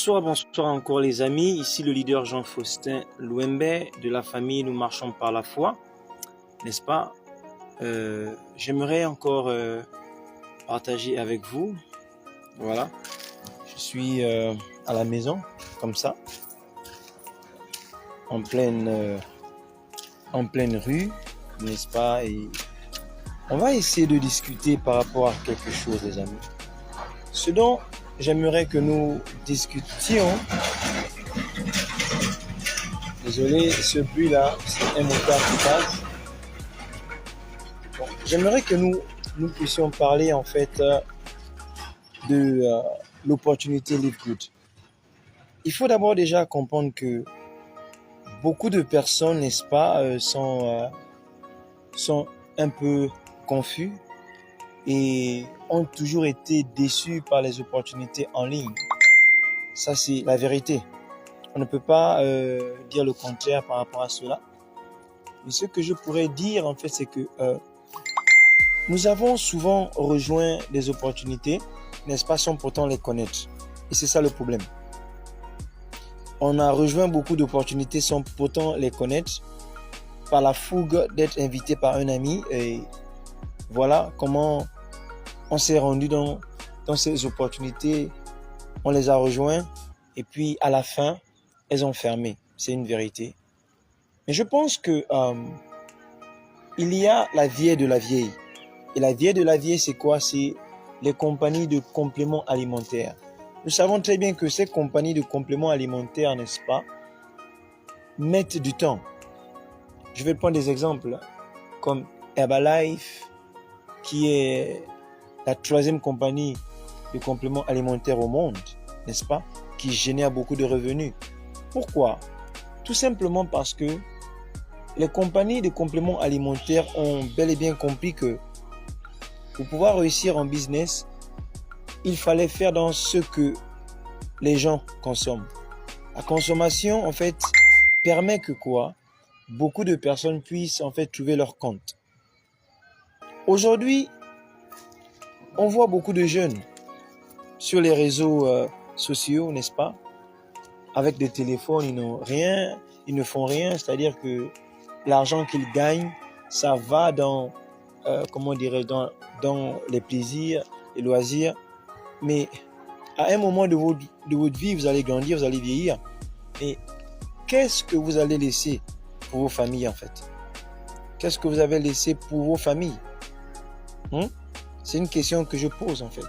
Bonsoir encore les amis, ici le leader Jean-Faustin Louembe de la famille Nous Marchons par la foi, n'est-ce pas? J'aimerais encore partager avec vous, voilà, je suis à la maison, comme ça, en pleine rue, n'est-ce pas? Et on va essayer de discuter par rapport à quelque chose les amis. Ce dont j'aimerais que nous discutions. Désolé, ce bruit-là, c'est un motard qui passe. Bon, j'aimerais que nous puissions parler en fait de l'opportunité Live Good. Il faut d'abord déjà comprendre que beaucoup de personnes, n'est-ce pas, sont un peu confus et ont toujours été déçus par les opportunités en ligne. Ça, c'est la vérité. On ne peut pas dire le contraire par rapport à cela. Mais ce que je pourrais dire, en fait, c'est que nous avons souvent rejoint des opportunités, n'est-ce pas, sans pourtant les connaître. Et c'est ça le problème. On a rejoint beaucoup d'opportunités sans pourtant les connaître, par la fougue d'être invité par un ami. Et voilà comment on s'est rendu dans ces opportunités. On les a rejoints et puis à la fin, elles ont fermé. C'est une vérité. Mais je pense que il y a la vieille de la vieille. Et la vieille de la vieille, c'est quoi? C'est les compagnies de compléments alimentaires. Nous savons très bien que ces compagnies de compléments alimentaires, n'est-ce pas, mettent du temps. Je vais prendre des exemples comme Herbalife, qui est la 3e compagnie de compléments alimentaires au monde, n'est-ce pas, qui génère beaucoup de revenus. Pourquoi? Tout simplement parce que les compagnies de compléments alimentaires ont bel et bien compris que pour pouvoir réussir en business, il fallait faire dans ce que les gens consomment. La consommation, en fait, permet que quoi? Beaucoup de personnes puissent en fait trouver leur compte. Aujourd'hui, on voit beaucoup de jeunes sur les réseaux sociaux, n'est-ce pas? Avec des téléphones, ils ne font rien, c'est-à-dire que l'argent qu'ils gagnent, ça va dans les plaisirs, les loisirs. Mais à un moment de votre vie, vous allez grandir, vous allez vieillir. Et qu'est-ce que vous allez laisser pour vos familles en fait? Qu'est-ce que vous avez laissé pour vos familles? C'est une question que je pose en fait.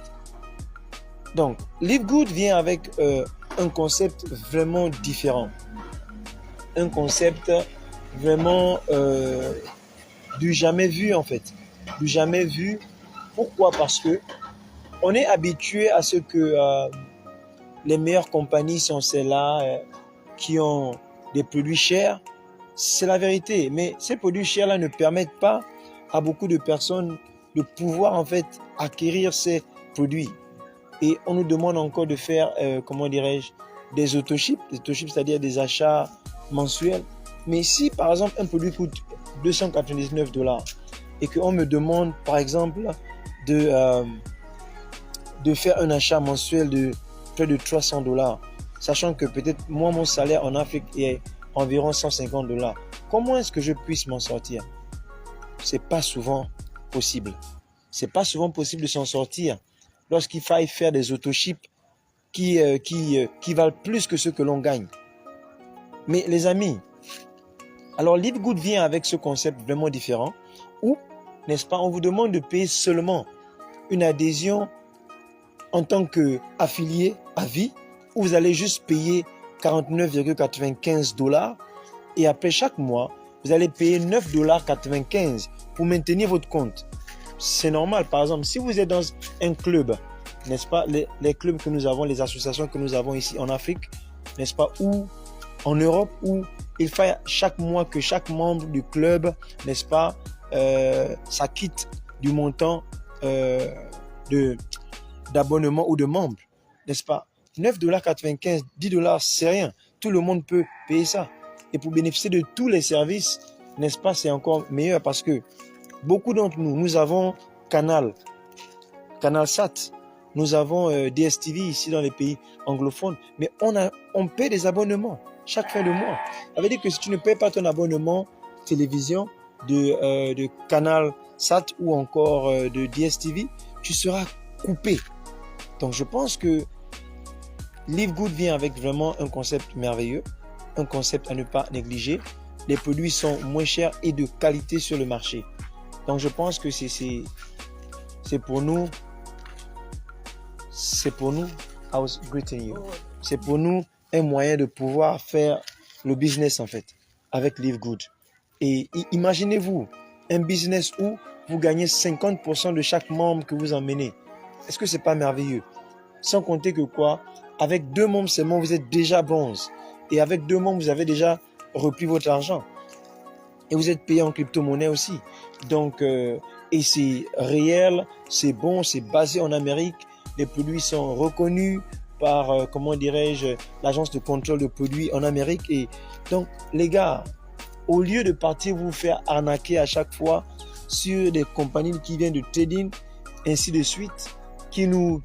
Donc, Live Good vient avec un concept vraiment différent. Un concept vraiment du jamais vu en fait. Du jamais vu. Pourquoi? Parce que on est habitué à ce que les meilleures compagnies sont celles-là qui ont des produits chers. C'est la vérité. Mais ces produits chers-là ne permettent pas à beaucoup de personnes de pouvoir en fait acquérir ces produits. Et on nous demande encore de faire, des autoships. Des autoships, c'est-à-dire des achats mensuels. Mais si par exemple un produit coûte $299 et qu'on me demande par exemple de faire un achat mensuel de près de $300, sachant que peut-être moi mon salaire en Afrique est environ $150, comment est-ce que je puisse m'en sortir? C'est pas souvent possible. C'est pas souvent possible de s'en sortir lorsqu'il faille faire des autoships qui valent plus que ce que l'on gagne. Mais les amis, alors Live Good vient avec ce concept vraiment différent où, n'est-ce pas, on vous demande de payer seulement une adhésion en tant qu'affilié à vie, où vous allez juste payer $49,95 et après chaque mois, vous allez payer $9,95 pour maintenir votre compte. C'est normal. Par exemple, si vous êtes dans un club, n'est-ce pas, les clubs que nous avons, les associations que nous avons ici en Afrique, n'est-ce pas, ou en Europe, où il faut chaque mois que chaque membre du club, n'est-ce pas, s'acquitte du montant d'abonnement ou de membres, n'est-ce pas? $9,95, $10, c'est rien. Tout le monde peut payer ça. Et pour bénéficier de tous les services, n'est-ce pas, c'est encore meilleur parce que beaucoup d'entre nous avons Canal Sat. Nous avons DSTV ici dans les pays anglophones, mais on paie des abonnements chaque fin de mois. Ça veut dire que si tu ne payes pas ton abonnement télévision de Canal Sat ou encore de DSTV, tu seras coupé. Donc je pense que Live Good vient avec vraiment un concept merveilleux, un concept à ne pas négliger. Les produits sont moins chers et de qualité sur le marché. Donc je pense que c'est pour nous, I was greeting you. C'est pour nous un moyen de pouvoir faire le business en fait, avec Live Good. Et imaginez-vous, un business où vous gagnez 50% de chaque membre que vous emmenez. Est-ce que c'est pas merveilleux? Sans compter que quoi, avec 2 membres seulement, vous êtes déjà bronze. Et avec 2 membres, vous avez déjà repris votre argent. Et vous êtes payé en crypto-monnaie aussi. Donc, et c'est réel, c'est bon, c'est basé en Amérique. Les produits sont reconnus par, comment dirais-je, l'agence de contrôle de produits en Amérique. Et donc, les gars, au lieu de partir vous faire arnaquer à chaque fois sur des compagnies qui viennent de trading, ainsi de suite, qui nous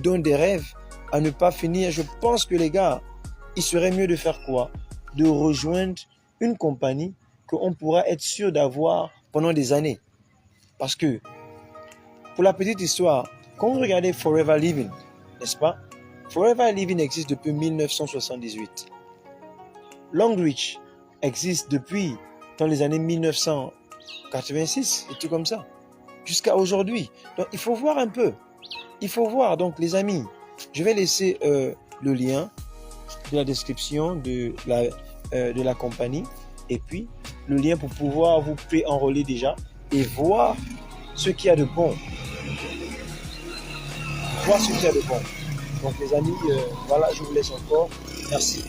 donnent des rêves à ne pas finir, je pense que les gars, il serait mieux de faire quoi? De rejoindre une compagnie qu'on pourra être sûr d'avoir pendant des années. Parce que, pour la petite histoire, quand vous regardez Forever Living, n'est-ce pas? Forever Living existe depuis 1978. Longreach existe depuis dans les années 1986, et tout comme ça, jusqu'à aujourd'hui. Donc, il faut voir un peu. Il faut voir. Donc, les amis, je vais laisser le lien de la description de la compagnie et puis le lien pour pouvoir vous pré-enrôler déjà et voir ce qu'il y a de bon. Voir ce qu'il y a de bon. Donc, les amis, voilà, je vous laisse encore. Merci.